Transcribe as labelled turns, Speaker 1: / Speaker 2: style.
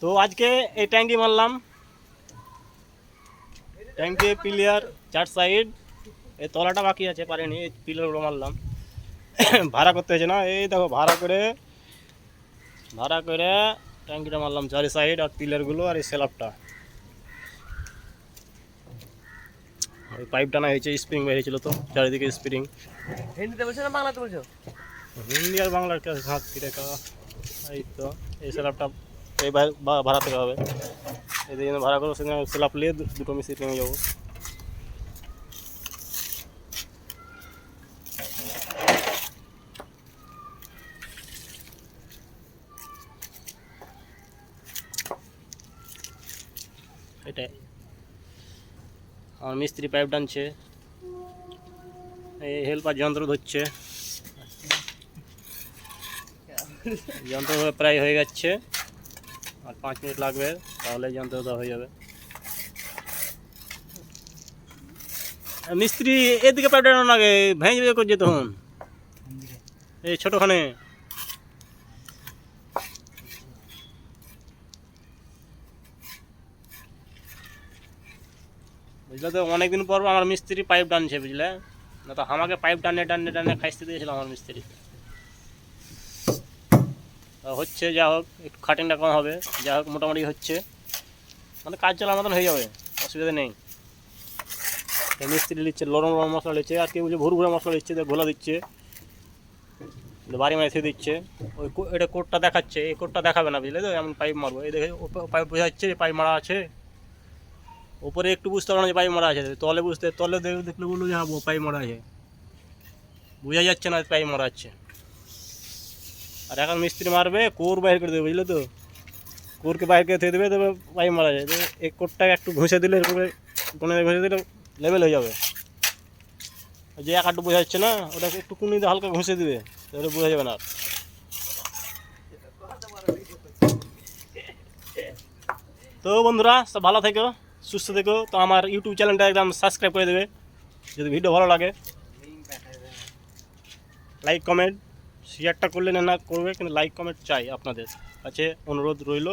Speaker 1: তো আজকে এই ট্যাঙ্কি মারলাম, ট্যাঙ্কি পিলিয়ার 4 সাইড, এই তলাটা বাকি আছে পারিনি, এই পিলারগুলো মারলাম। ভাড়া করতে হয়েছে না, এই দেখো ভাড়া করে ট্যাঙ্কিটা মারলাম 4 সাইড, আর পিলারগুলো আর এই স্ল্যাবটা। ওই পাইপ টানা হয়েছে, স্প্রিং বেরিয়েছিল তো চারিদিকে স্প্রিং।
Speaker 2: হিন্দিতে বলছো না বাংলাতে বলছো?
Speaker 1: হিন্দি আর বাংলার হাত ফিরে খাওয়া। এই তো এই স্ল্যাবটা এই ভাড়া থেকে হবে, এই জন্য ভাড়া করবো, সেখানে স্ল্যাব নিয়ে দুটো মিস্ত্রি নিয়ে যাবো। এটাই আমার মিস্ত্রি পাইপ টানছে, এই হেল্পার যন্ত্র ধরছে, যন্ত্র প্রায় হয়ে যাচ্ছে, আর 5 মিনিট লাগবে, তাহলে যন্ত্রটা হয়ে যাবে। মিস্ত্রি এদিকে পাইপ টানানো লাগে, ভেঙে যাবে করছে তখন, এই ছোটোখানে। বুঝলে তো, অনেকদিন পর আমার মিস্ত্রি পাইপ টানছে, বুঝলে না তো আমাকে পাইপ টানে খাইতে দিয়েছিল আমার মিস্ত্রি। হচ্ছে, যা হোক একটু খাটিংটা কম হবে, যা হোক মোটামুটি হচ্ছে, মানে কাজ চলার মতন হয়ে যাবে, অসুবিধা নেই। মিস্ত্রি নিচ্ছে লরম মশলা নিচ্ছে, আর কেউ ভুরভুরে মশলা দিচ্ছে, ঘোলা দিচ্ছে, বাড়ি মারে থুয়ে দিচ্ছে। ওই এটা কোডটা দেখাচ্ছে, এই কোডটা দেখাবে না, বুঝলে তো, এমন পাইপ মারবো। এই দেখে পাইপ বোঝা যাচ্ছে যে পাইপ মারা আছে, ওপরে একটু বুঝতে পারো না যে পাইপ মারা আছে, তলে দেখলে বললো যে হ্যাঁ পাইপ মারা আছে, বোঝা যাচ্ছে না পাইপ মারা আছে। আর এখন মিস্ত্রি মারবে, কোর বাইর করে দেবে, বুঝলে তো, কোরকে বাইর করে থুয়ে দেবে, তবে পাইপ মারা যায়। এই কোডটাকে একটু ঘষে দিলে, কোনে ঘষে দিলে লেভেল হয়ে যাবে। যে এক আটটু বোঝা যাচ্ছে না, ওটাকে একটু কুনিতে হালকা ঘষে দিবে, তাহলে বোঝা যাবে না। তো বন্ধুরা, সব ভালো থেকো, সুস্থ থেকো। তো আমার ইউটিউব চ্যানেলটা একদম সাবস্ক্রাইব করে দেবে যদি ভিডিও ভালো লাগে। লাইক কমেন্ট শেয়ারটা করলে না করবে, কিন্তু লাইক কমেন্ট চাই, আপনাদের কাছে অনুরোধ রইল।